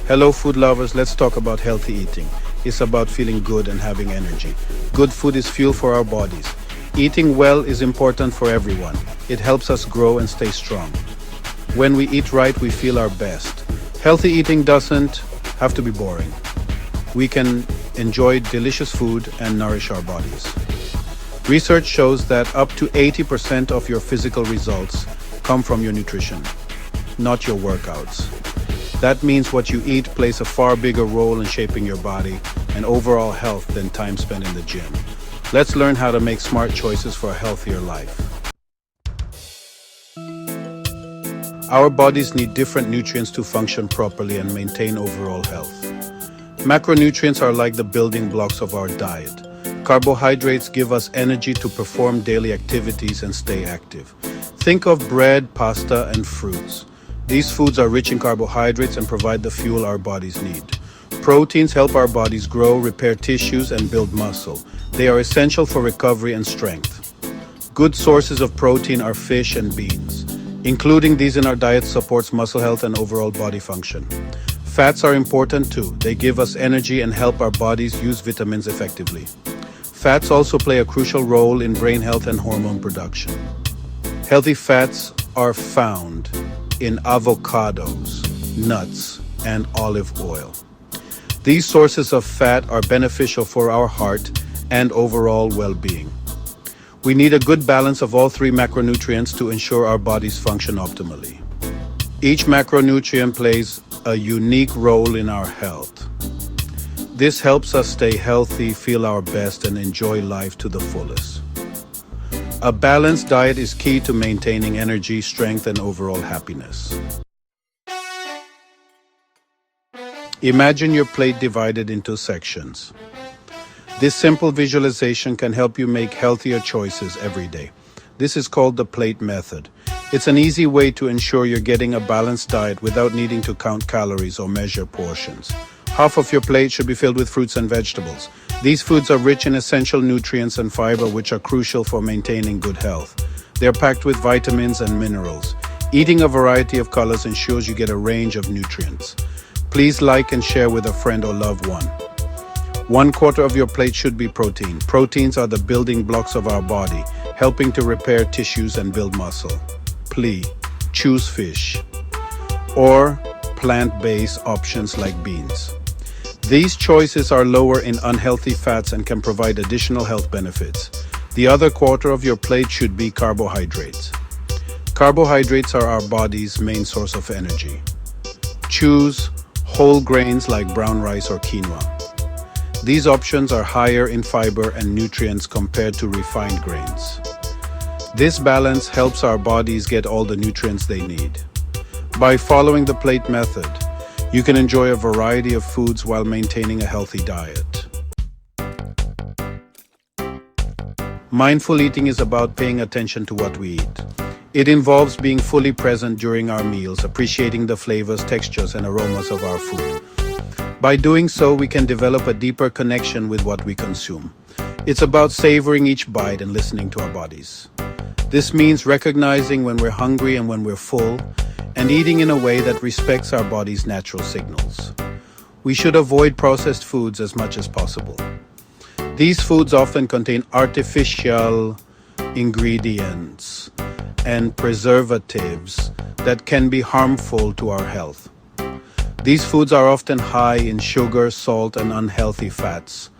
Hello food lovers, let's talk about healthy eating. It's about feeling good and having energy. Good food is fuel for our bodies. Eating well is important for everyone. It helps us grow and stay strong. When we eat right, we feel our best. Healthy eating doesn't have to be boring. We can enjoy delicious food and nourish our bodies. Research shows that up to 80% of your physical results come from your nutrition, not your workouts. That means what you eat plays a far bigger role in shaping your body and overall health than time spent in the gym. Let's learn how to make smart choices for a healthier life. Our bodies need different nutrients to function properly and maintain overall health. Macronutrients are like the building blocks of our diet. Carbohydrates give us energy to perform daily activities and stay active. Think of bread, pasta, and fruits. These foods are rich in carbohydrates and provide the fuel our bodies need. Proteins help our bodies grow, repair tissues, and build muscle. They are essential for recovery and strength. Good sources of protein are fish and beans. Including these in our diet supports muscle health and overall body function. Fats are important too. They give us energy and help our bodies use vitamins effectively. Fats also play a crucial role in brain health and hormone production. Healthy fats are found in avocados, nuts, and olive oil. These sources of fat are beneficial for our heart and overall well-being. We need a good balance of all three macronutrients to ensure our bodies function optimally. Each macronutrient plays a unique role in our health. This helps us stay healthy, feel our best, and enjoy life to the fullest. A balanced diet is key to maintaining energy, strength, and overall happiness. Imagine your plate divided into sections. This simple visualization can help you make healthier choices every day. This is called the plate method. It's an easy way to ensure you're getting a balanced diet without needing to count calories or measure portions. Half of your plate should be filled with fruits and vegetables. These foods are rich in essential nutrients and fiber, which are crucial for maintaining good health. They're packed with vitamins and minerals. Eating a variety of colors ensures you get a range of nutrients. Please like and share with a friend or loved one. 1/4 of your plate should be protein. Proteins are the building blocks of our body, helping to repair tissues and build muscle. Please choose fish or plant-based options like beans. These choices are lower in unhealthy fats and can provide additional health benefits. The other 1/4 of your plate should be carbohydrates. Carbohydrates are our body's main source of energy. Choose whole grains like brown rice or quinoa. These options are higher in fiber and nutrients compared to refined grains. This balance helps our bodies get all the nutrients they need. By following the plate method, you can enjoy a variety of foods while maintaining a healthy diet. Mindful eating is about paying attention to what we eat. It involves being fully present during our meals, appreciating the flavors, textures, and aromas of our food. By doing so, we can develop a deeper connection with what we consume. It's about savoring each bite and listening to our bodies. This means recognizing when we're hungry and when we're full, and eating in a way that respects our body's natural signals. We should avoid processed foods as much as possible. These foods often contain artificial ingredients and preservatives that can be harmful to our health. These foods are often high in sugar, salt, and unhealthy fats.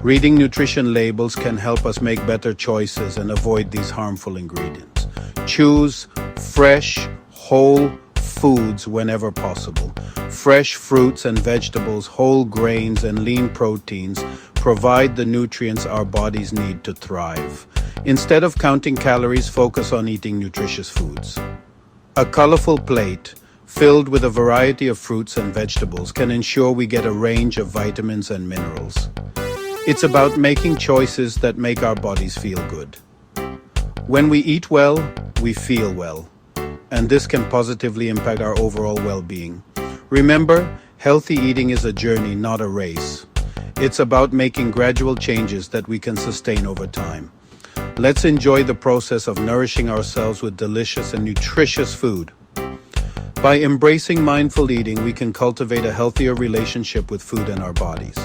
Reading nutrition labels can help us make better choices and avoid these harmful ingredients. Choose fresh, whole foods whenever possible. Fresh fruits and vegetables, whole grains, and lean proteins provide the nutrients our bodies need to thrive. Instead of counting calories, focus on eating nutritious foods. A colorful plate filled with a variety of fruits and vegetables can ensure we get a range of vitamins and minerals. It's about making choices that make our bodies feel good. When we eat well, we feel well, and this can positively impact our overall well-being. Remember, healthy eating is a journey, not a race. It's about making gradual changes that we can sustain over time. Let's enjoy the process of nourishing ourselves with delicious and nutritious food. By embracing mindful eating, we can cultivate a healthier relationship with food and our bodies.